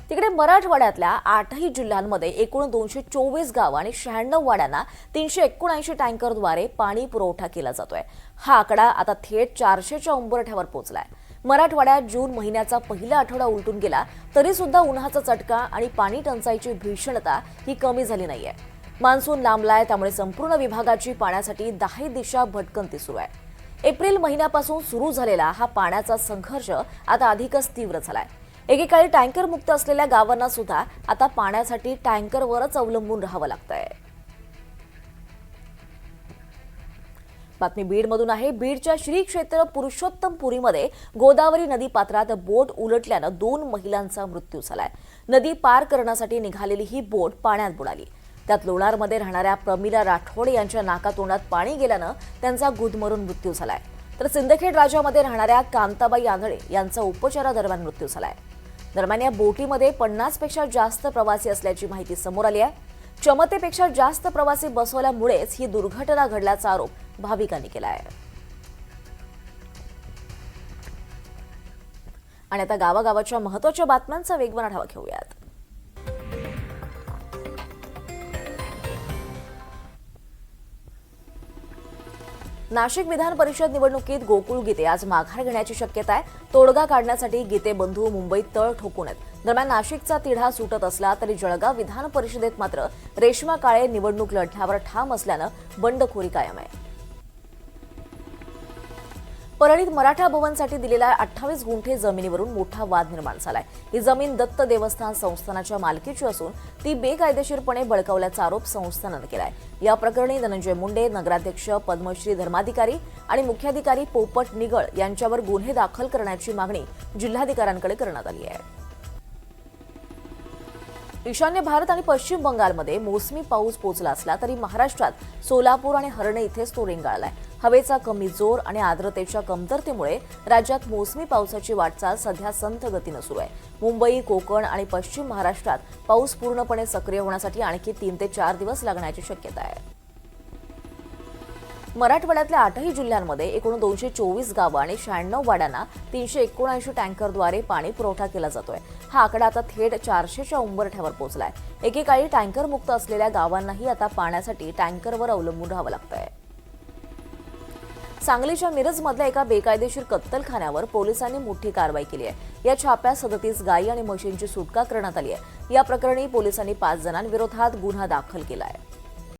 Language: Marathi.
तिकडे मराठवाड्यातल्या 8ही जिल्ह्यांमध्ये एकूण 224 गाव आणि 96 वाड्यांना 379 टँकरद्वारे पाणी पुरवठा केला जातोय। हा आकडा आता थेट 400च्या उंबरठ्यावर पोहोचलाय। मराठवाड्यात जून महिन्याचा पहिला आठवडा उलटून गेला तरी सुद्धा उन्हाचा चटका आणि पाणी टंचाईची भीषणता ही कमी झाली नाहीये। मान्सून लांबलाय, त्यामुळे संपूर्ण विभागाची पाण्यासाठी 10 दिशा भटकंती सुरू आहे। एप्रिल महिन्यापासून सुरू झालेला हा पाण्याचा संघर्ष आता अधिकच तीव्र झालाय। एकेकाळी टँकर मुक्त असलेल्या गावांना सुद्धा आता पाण्यासाठी टँकरवरच अवलंबून राहावं लागतंय। बातमी बीडमधून आहे। बीडच्या श्री क्षेत्र पुरुषोत्तमपुरीमध्ये गोदावरी नदी पात्रात बोट उलटल्यानं 2 महिलांचा मृत्यू झालाय। नदी पार करण्यासाठी निघालेली ही बोट पाण्यात बुडाली। त्यात लोणारमध्ये राहणाऱ्या प्रमिला राठोड यांच्या नाकातोंडात पाणी गेल्यानं त्यांचा गुदमरून मृत्यू झालाय। तर सिंदखेड राजामध्ये राहणाऱ्या कांताबाई आंधळे यांचा उपचारादरम्यान मृत्यू झालाय। दरम्यान या बोटीमध्ये 50 पेक्षा जास्त प्रवासी असल्याची माहिती समोर आली आहे। क्षमतेपेक्षा जास्त प्रवासी बसवल्यामुळेच ही दुर्घटना घडल्याचा आरोप भाविकांनी केला आहे। आणि आता गावागावाच्या महत्त्वाच्या बातम्यांचा वेगवान आढावा घेऊयात। नाशिक विधान परिषद निवडणुकीत गोकुळ गीते आज माघार घेण्याची शक्यता आहे। तोडगा काढण्यासाठी गीते बंधू मुंबईत तळ ठोकून आहेत। दरम्यान नाशिकचा तिढा सुटत असला तरी जळगाव विधान परिषदेत मात्र रेश्मा काळे निवडणूक लढण्यावर ठाम असल्यानं बंडखोरी कायम आहे। परळीत मराठा भवनसाठी दिलेल्या 28 गुंठे जमिनीवरून मोठा वाद निर्माण झालाय। ही जमीन दत्त देवस्थान संस्थानाच्या मालकीची असून ती बेकायदेशीरपणे बळकावल्याचा आरोप संस्थानानं केलाय। या प्रकरणी धनंजय मुंडे, नगराध्यक्ष पद्मश्री धर्माधिकारी आणि मुख्याधिकारी पोपट निगळ यांच्यावर गुन्हे दाखल करण्याची मागणी जिल्हाधिकाऱ्यांकडे करण्यात आली आहे। ईशान्य भारत आणि पश्चिम बंगालमध्ये मोसमी पाऊस पोहोचला असला तरी महाराष्ट्रात सोलापूर आणि हर्णे इथेच तो रेंगाळलाय। हवेचा कमी जोर आणि आर्द्रतेच्या कमतरतेमुळे राज्यात मोसमी पावसाची वाटचाल सध्या संथ गतीनं सुरू आहे। मुंबई, कोकण आणि पश्चिम महाराष्ट्रात पाऊस पूर्णपणे सक्रिय होण्यासाठी आणखी 3 ते 4 दिवस लागण्याची शक्यता आहे। मराठवाड्यातल्या 8ही जिल्ह्यांमध्ये एकूण 224 गावं आणि 96 वाड्यांना 379 टँकरद्वारे पाणी पुरवठा केला जातोय। हा आकडा आता थेट 400च्या उंबरठ्यावर पोहोचलाय। एकेकाळी टँकर मुक्त असलेल्या गावांनाही आता पाण्यासाठी टँकरवर अवलंबून राहावं लागतंय। सांगलीच्या मिरजमधल्या एका बेकायदेशीर कत्तलखान्यावर पोलिसांनी मोठी कारवाई केली आहे। या छाप्यात 37 गायी आणि म्हशींची सुटका करण्यात आली आहे। या प्रकरणी पोलिसांनी 5 जणांविरोधात गुन्हा दाखल केला आहे।